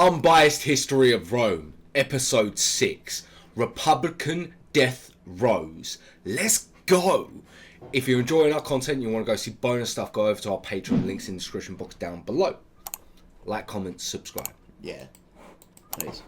Unbiased History of Rome, Episode 6, Republican Deathrows. Let's go! If you're enjoying our content and you want to go see bonus stuff, go over to our Patreon, links in the description box down below. Like, comment, subscribe. Yeah, please.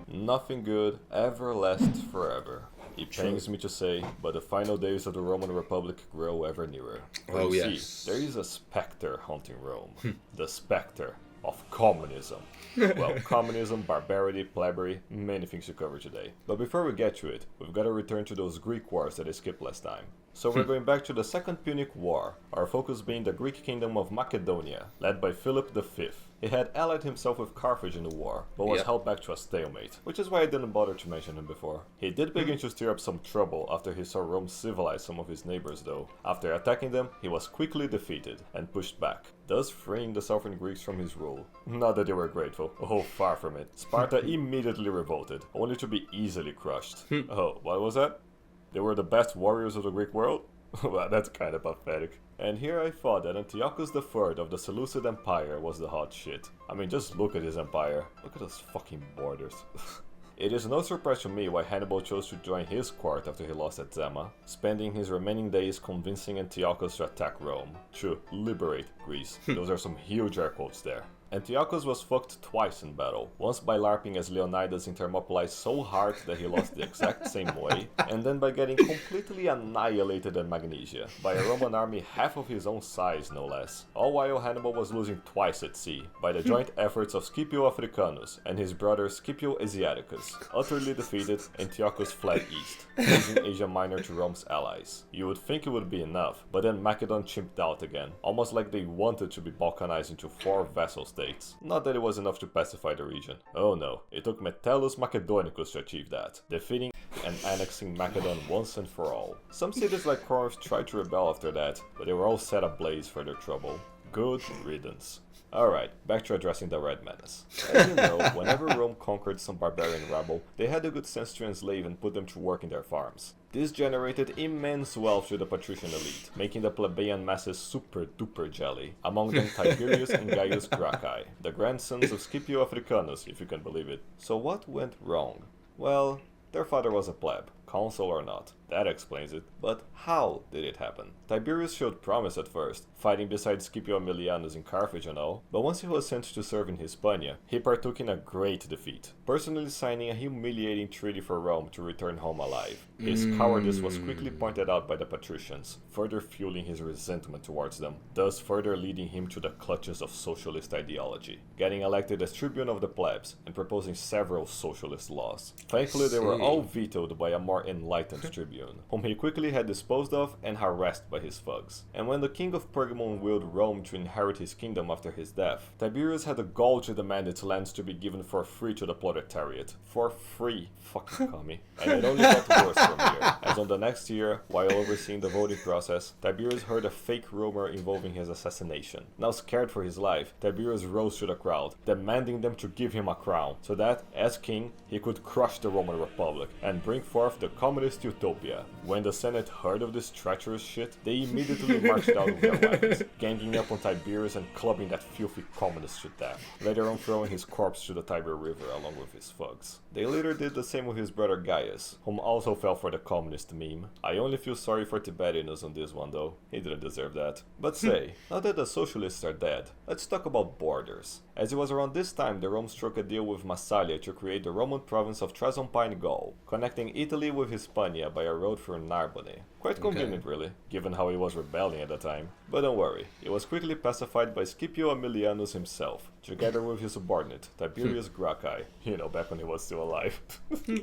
Nothing good ever lasts forever. It pains me to say, but the final days of the Roman Republic grow ever nearer. Oh, you yes. see, there is a spectre haunting Rome. The spectre of communism. Well, communism, barbarity, plebbery, many things to cover today. But before we get to it, we've got to return to those Greek wars that I skipped last time. So we're going back to the Second Punic War, our focus being the Greek kingdom of Macedonia, led by Philip V. He had allied himself with Carthage in the war, but was held back to a stalemate, which is why I didn't bother to mention him before. He did begin to stir up some trouble after he saw Rome civilize some of his neighbors though. After attacking them, he was quickly defeated and pushed back, thus freeing the southern Greeks from his rule. Not that they were grateful, oh far from it. Sparta immediately revolted, only to be easily crushed. Oh, what was that? They were the best warriors of the Greek world? Well, that's kinda pathetic. And here I thought that Antiochus III of the Seleucid Empire was the hot shit. I mean, just look at his empire. Look at those fucking borders. It is no surprise to me why Hannibal chose to join his court after he lost at Zama, spending his remaining days convincing Antiochus to attack Rome, to liberate Greece. Those are some huge air quotes there. Antiochus was fucked twice in battle, once by LARPing as Leonidas in Thermopylae so hard that he lost the exact same way, and then by getting completely annihilated at Magnesia, by a Roman army half of his own size no less, all while Hannibal was losing twice at sea, by the joint efforts of Scipio Africanus and his brother Scipio Asiaticus. Utterly defeated, Antiochus fled east, losing Asia Minor to Rome's allies. You would think it would be enough, but then Macedon chimped out again, almost like they wanted to be balkanized into 4 vassal states. Not that it was enough to pacify the region. Oh no, it took Metellus Macedonicus to achieve that, defeating and annexing Macedon once and for all. Some cities like Corinth tried to rebel after that, but they were all set ablaze for their trouble. Good riddance. Alright, back to addressing the Red Menace. As you know, whenever Rome conquered some barbarian rebel, they had the good sense to enslave and put them to work in their farms. This generated immense wealth to the patrician elite, making the plebeian masses super duper jelly, among them Tiberius and Gaius Gracchi, the grandsons of Scipio Africanus, if you can believe it. So what went wrong? Well, their father was a pleb, consul or not. That explains it. But how did it happen? Tiberius showed promise at first, fighting beside Scipio Aemilianus in Carthage and all, but once he was sent to serve in Hispania, he partook in a great defeat, personally signing a humiliating treaty for Rome to return home alive. His cowardice was quickly pointed out by the patricians, further fueling his resentment towards them, thus further leading him to the clutches of socialist ideology, getting elected as tribune of the plebs and proposing several socialist laws. Thankfully they were all vetoed by a more enlightened tribune, whom he quickly had disposed of and harassed by his thugs. And when the king of Pergamon willed Rome to inherit his kingdom after his death, Tiberius had the gall to demand its lands to be given for free to the proletariat. For free, fucking commie. And it only got worse from here, as on the next year, while overseeing the voting process, Tiberius heard a fake rumor involving his assassination. Now scared for his life, Tiberius rose to the crowd, demanding them to give him a crown, so that, as king, he could crush the Roman Republic and bring forth the communist utopia. When the Senate heard of this treacherous shit, they immediately marched out with their weapons, ganging up on Tiberius and clubbing that filthy communist to death, later on throwing his corpse to the Tiber River along with his thugs. They later did the same with his brother Gaius, whom also fell for the communist meme. I only feel sorry for Tiberius on this one though, he didn't deserve that. But say, now that the socialists are dead, let's talk about borders. As it was around this time that Rome struck a deal with Massalia to create the Roman province of Transalpine Gaul, connecting Italy with Hispania by a road through Narbonne. Quite convenient really, given how he was rebelling at the time. But don't worry, it was quickly pacified by Scipio Aemilianus himself, together with his subordinate, Tiberius Gracchi, you know, back when he was still alive,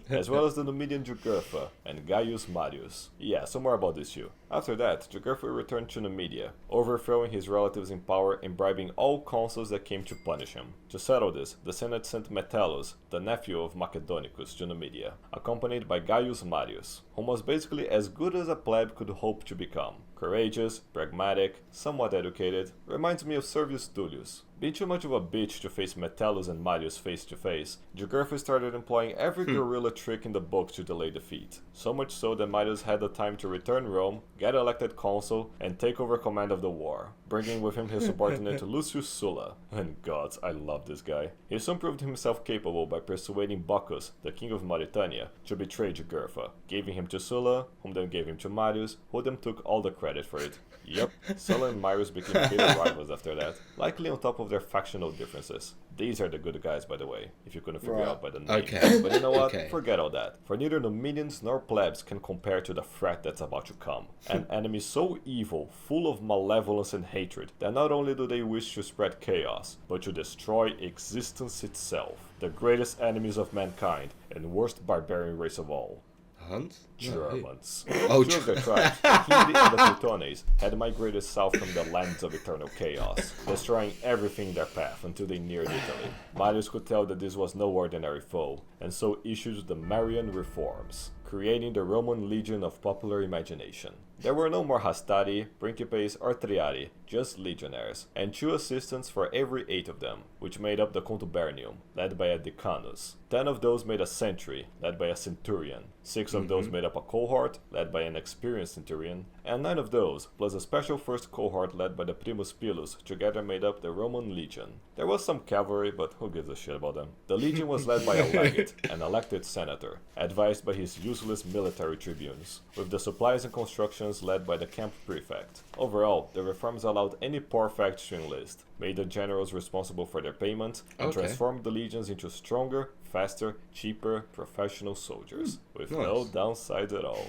as well as the Numidian Jugurtha and Gaius Marius. Yeah, some more about this too. After that, Jugurtha returned to Numidia, overthrowing his relatives in power and bribing all consuls that came to punish him. To settle this, the Senate sent Metellus, the nephew of Macedonicus, to Numidia, accompanied by Gaius Marius, whom was basically as good as a pleb could hope to become. Courageous, pragmatic, somewhat educated, reminds me of Servius Tullius. Being too much of a bitch to face Metellus and Marius face to face, Jugurtha started employing every guerrilla trick in the book to delay defeat. So much so that Marius had the time to return Rome, get elected consul, and take over command of the war, bringing with him his subordinate Lucius Sulla. And gods, I love this guy. He soon proved himself capable by persuading Bocchus, the king of Mauritania, to betray Jugurtha, giving him to Sulla, whom then gave him to Marius, who then took all the credit for it. Yep, Sulla and Marius became bitter rivals after that, likely on top of their factional differences. These are the good guys, by the way, if you couldn't figure out by the name. Okay. But you know what? Okay. Forget all that. For neither Numidians nor plebs can compare to the threat that's about to come. An enemy so evil, full of malevolence and hatred, that not only do they wish to spread chaos, but to destroy existence itself. The greatest enemies of mankind, and worst barbarian race of all. Huns? Germans. Oh, Two of their tribes, the Hindi and the Teutones, had migrated south from the lands of eternal chaos, destroying everything in their path until they neared Italy. Marius could tell that this was no ordinary foe, and so issued the Marian reforms, creating the Roman legion of popular imagination. There were no more hastati, principes, or triari, just legionaries, and 2 assistants for every 8 of them, which made up the contubernium, led by a decanus. 10 of those made a century, led by a centurion. 6 of those made up a cohort, led by an experienced centurion, and 9 of those, plus a special first cohort led by the primus pilus, together made up the Roman legion. There was some cavalry, but who gives a shit about them? The legion was led by a legate, an elected senator, advised by his useless military tribunes, with the supplies and constructions led by the camp prefect. Overall, the reforms allowed any poor fact to enlist, made the generals responsible for their payment, and transformed the legions into stronger, faster, cheaper, professional soldiers, with no downsides at all.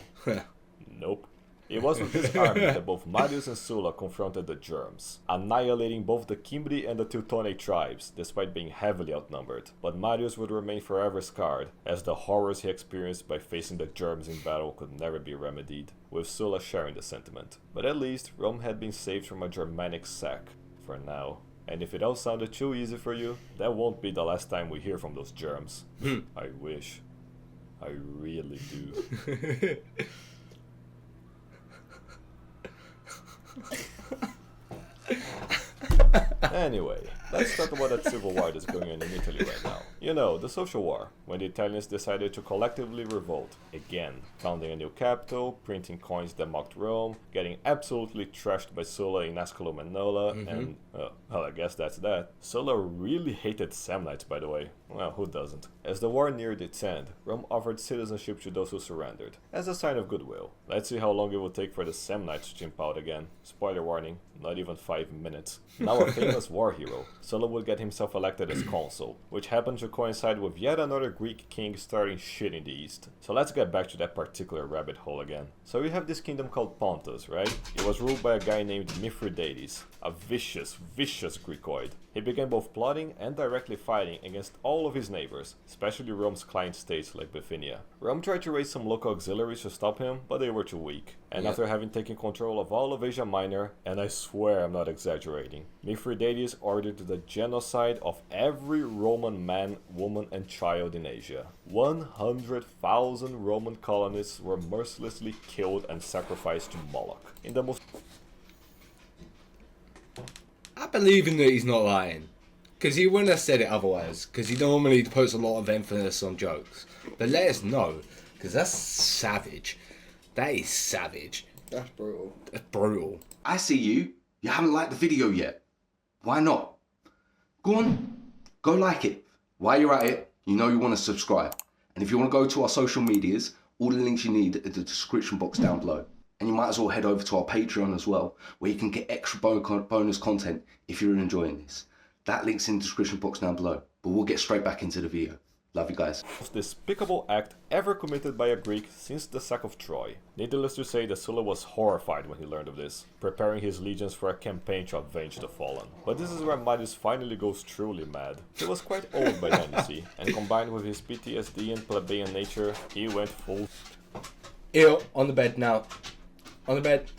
Nope. It was with this army that both Marius and Sulla confronted the Germs, annihilating both the Cimbri and the Teutonic tribes, despite being heavily outnumbered. But Marius would remain forever scarred, as the horrors he experienced by facing the Germs in battle could never be remedied, with Sulla sharing the sentiment. But at least, Rome had been saved from a Germanic sack, for now. And if it all sounded too easy for you, that won't be the last time we hear from those Germs. I wish. I really do. Anyway, let's talk about that civil war that's going on in Italy right now. You know, the social war, when the Italians decided to collectively revolt, again, founding a new capital, printing coins that mocked Rome, getting absolutely trashed by Sulla in Asculum and Nola, and, well, I guess that's that. Sulla really hated Samnites, by the way. Well, who doesn't? As the war neared its end, Rome offered citizenship to those who surrendered, as a sign of goodwill. Let's see how long it will take for the Samnites to chimp out again. Spoiler warning, not even 5 minutes. Now a famous war hero, Sulla would get himself elected as consul, which happened to coincide with yet another Greek king starting shit in the east. So let's get back to that particular rabbit hole again. So we have this kingdom called Pontus, right? It was ruled by a guy named Mithridates, a vicious Greekoid. He began both plotting and directly fighting against all of his neighbors, especially Rome's client states like Bithynia. Rome tried to raise some local auxiliaries to stop him, but they were too weak. And after having taken control of all of Asia Minor, and I swear I'm not exaggerating, Mithridates ordered the genocide of every Roman man, woman and child in Asia. 100,000 Roman colonists were mercilessly killed and sacrificed to Moloch. In the most... I believe in that he's not lying. Because he wouldn't have said it otherwise. Because he normally puts a lot of emphasis on jokes. But let us know. Because that's savage. That is savage. That's brutal. That's brutal. I see you. You haven't liked the video yet. Why not? Go on. Go like it. While you're at it, you know you want to subscribe. And if you want to go to our social medias, all the links you need are in the description box down below. And you might as well head over to our Patreon as well, where you can get extra bonus content if you're enjoying this. That link's in the description box down below. But we'll get straight back into the video. Love you guys. Most despicable act ever committed by a Greek since the sack of Troy. Needless to say that Sulla was horrified when he learned of this, preparing his legions for a campaign to avenge the fallen. But this is where Marius finally goes truly mad. He was quite old by then, you see, and combined with his PTSD and plebeian nature, he went full... Ew, on the bed now. On the bed.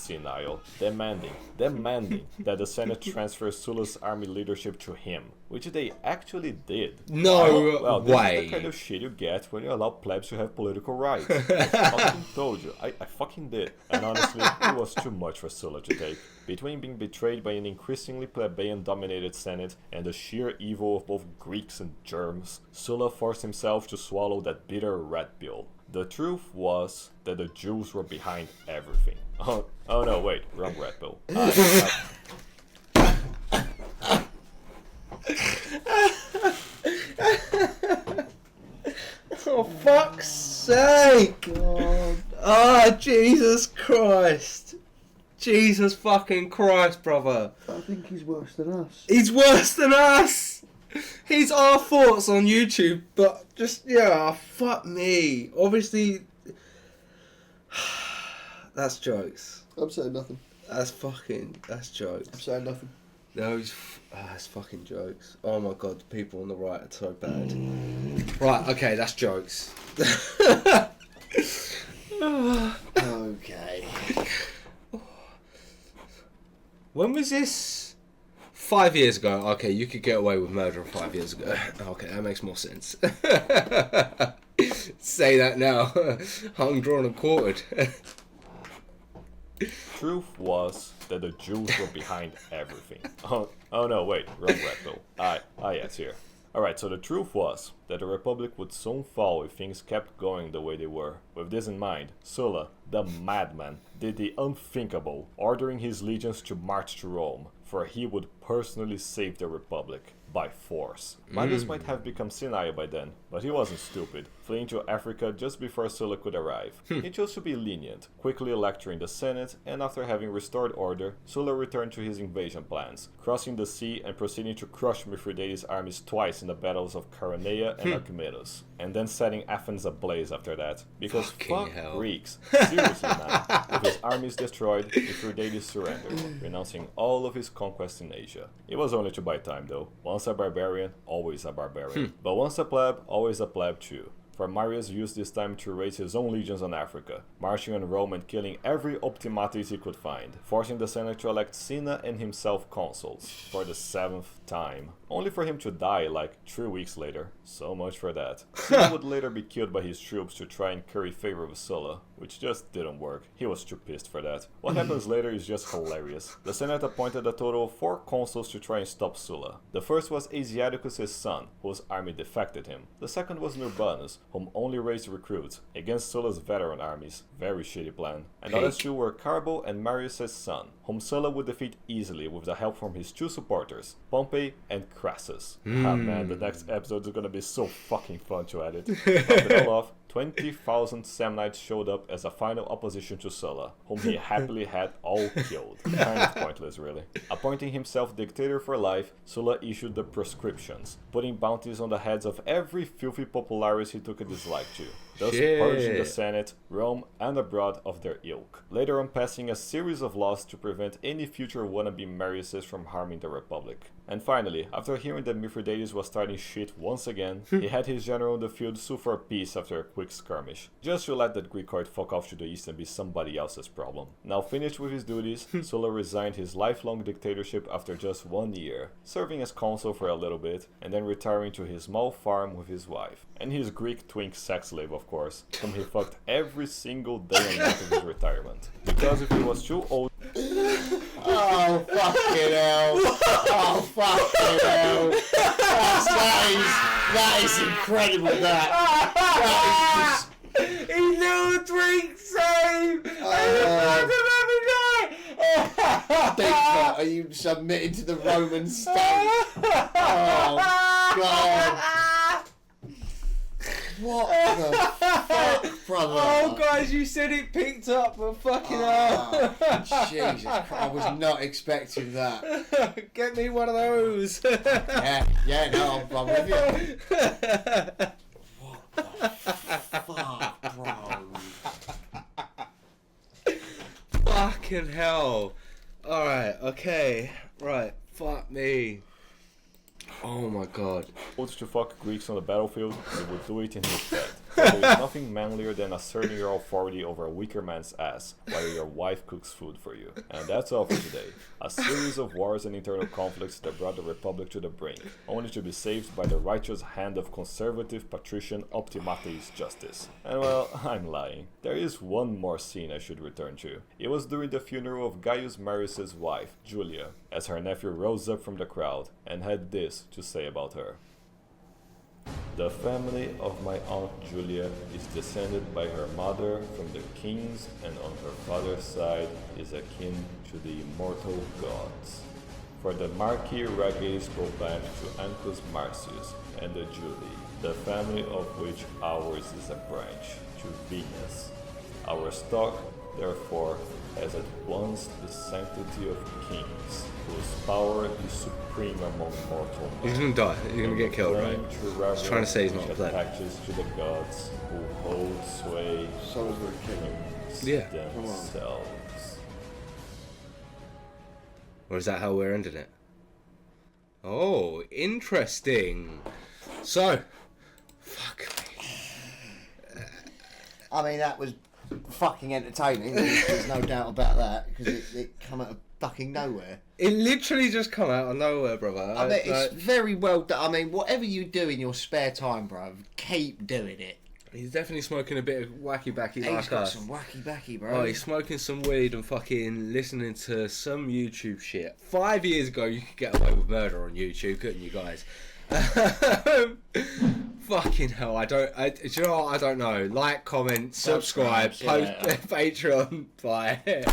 senile, demanding that the Senate transfer Sulla's army leadership to him, which they actually did. No Well, this way. is the kind of shit you get when you allow plebs to have political rights. I fucking told you. I fucking did. And honestly, it was too much for Sulla to take. Between being betrayed by an increasingly plebeian-dominated Senate and the sheer evil of both Greeks and Germs, Sulla forced himself to swallow that bitter red pill. The truth was that the Jews were behind everything. Oh no, wait, wrong red pill. Oh, fuck's sake! God. Oh, Jesus Christ! Jesus fucking Christ, brother. I think he's worse than us. He's worse than us! He's our thoughts on YouTube, but just, yeah, fuck me. Obviously, that's jokes. I'm saying nothing. That's jokes. I'm saying nothing. No, that's fucking jokes. Oh my god, the people on the right are so bad. Right, okay, that's jokes. Okay. When was this? 5 years ago. Okay, you could get away with murder 5 years ago. Okay, that makes more sense. Say that now. Hung, drawn and quartered. Truth was that the Jews were behind everything. Oh no, wait, wrong red pill. Yeah, it's here. Alright, so the truth was that the Republic would soon fall if things kept going the way they were. With this in mind, Sulla, the madman, did the unthinkable, ordering his legions to march to Rome, for he would personally save the Republic. By force. Marius might have become senile by then, but he wasn't stupid, fleeing to Africa just before Sulla could arrive. He chose to be lenient, quickly lecturing the Senate, and after having restored order, Sulla returned to his invasion plans, crossing the sea and proceeding to crush Mithridates' armies twice in the battles of Chaeronea and Archimedes, and then setting Athens ablaze after that. Because fuck Greeks. Seriously, man. With his armies destroyed, Mithridates surrendered, renouncing all of his conquests in Asia. It was only to buy time though. Once a barbarian, always a barbarian. But once a pleb, always a pleb too. For Marius used this time to raise his own legions on Africa, marching on Rome and killing every optimates he could find, forcing the Senate to elect Cinna and himself consuls, for the 7th time, only for him to die like 3 weeks later. So much for that. Cinna would later be killed by his troops to try and curry favor with Sulla, which just didn't work. He was too pissed for that. What happens later is just hilarious. The Senate appointed a total of 4 consuls to try and stop Sulla. The first was Asiaticus' son, whose army defected him. The second was Nurbanus, whom only raised recruits, against Sulla's veteran armies. Very shitty plan. And the other 2 were Carbo and Marius' son, whom Sulla would defeat easily with the help from his 2 supporters, Pompey and Crassus. Ah man, the next episode is gonna be so fucking fun to edit. Top it all off, 20,000 Samnites showed up as a final opposition to Sulla, whom he happily had all killed. Kind of pointless, really. Appointing himself dictator for life, Sulla issued the proscriptions, putting bounties on the heads of every filthy popularis he took a dislike to, thus purging the Senate, Rome, and abroad of their ilk. Later on passing a series of laws to prevent any future wannabe Mariuses from harming the Republic. And finally, after hearing that Mithridates was starting shit once again, he had his general in the field sue for peace after a quick skirmish, just to let that Greekoid fuck off to the east and be somebody else's problem. Now finished with his duties, Sulla resigned his lifelong dictatorship after just 1 year, serving as consul for a little bit, and then retiring to his small farm with his wife, and his Greek twink sex slave of course, whom he fucked every single day and night of his retirement. Because if he was too old... Oh, fucking hell. Oh, fucking hell. That is incredible, that is just... His little twink save! Bigfoot, are you submitting to the Roman state? Oh, God. What the fuck, brother? Oh, guys, you said it picked up, but fucking hell. Jesus Christ, I was not expecting that. Get me one of those. Yeah, no, I'm with you. What the fuck, bro? Fucking hell. Alright, okay. Right, fuck me. Oh my god. to fuck Greeks on the battlefield, he would do it in his bed. There is nothing manlier than asserting your authority over a weaker man's ass while your wife cooks food for you. And that's all for today. A series of wars and internal conflicts that brought the Republic to the brink, only to be saved by the righteous hand of conservative patrician Optimates Justice. And well, I'm lying. There is one more scene I should return to. It was during the funeral of Gaius Marius' wife, Julia, as her nephew rose up from the crowd and had this to say about her. The family of my Aunt Julia is descended by her mother from the kings, and on her father's side is akin to the immortal gods. For the Marquis Rages go back to Ancus Marcius and the Julii, the family of which ours is a branch, to Venus. Our stock, therefore, has at once the sanctity of kings, whose power is supreme among mortal men. He's gonna die. He's gonna get killed, right? I was trying to say he's not a player. Attaches to the gods who hold sway So is the king. Yeah. themselves. Or is that how we're ending it? Oh, interesting. So, fuck me. I mean, that was fucking entertaining. There's no doubt about that, because it come out of fucking nowhere. It literally just come out of nowhere, brother. I mean, it's very well done. I mean, whatever you do in your spare time, bro, keep doing it. He's definitely smoking a bit of wacky backy He's like got us. some wacky backy, bro. Oh, he's smoking some weed and fucking listening to some YouTube shit. 5 years ago, you could get away with murder on YouTube, couldn't you guys? Fucking hell, do you know what? I don't know. Like, comment, subscribe, post, Patreon, bye.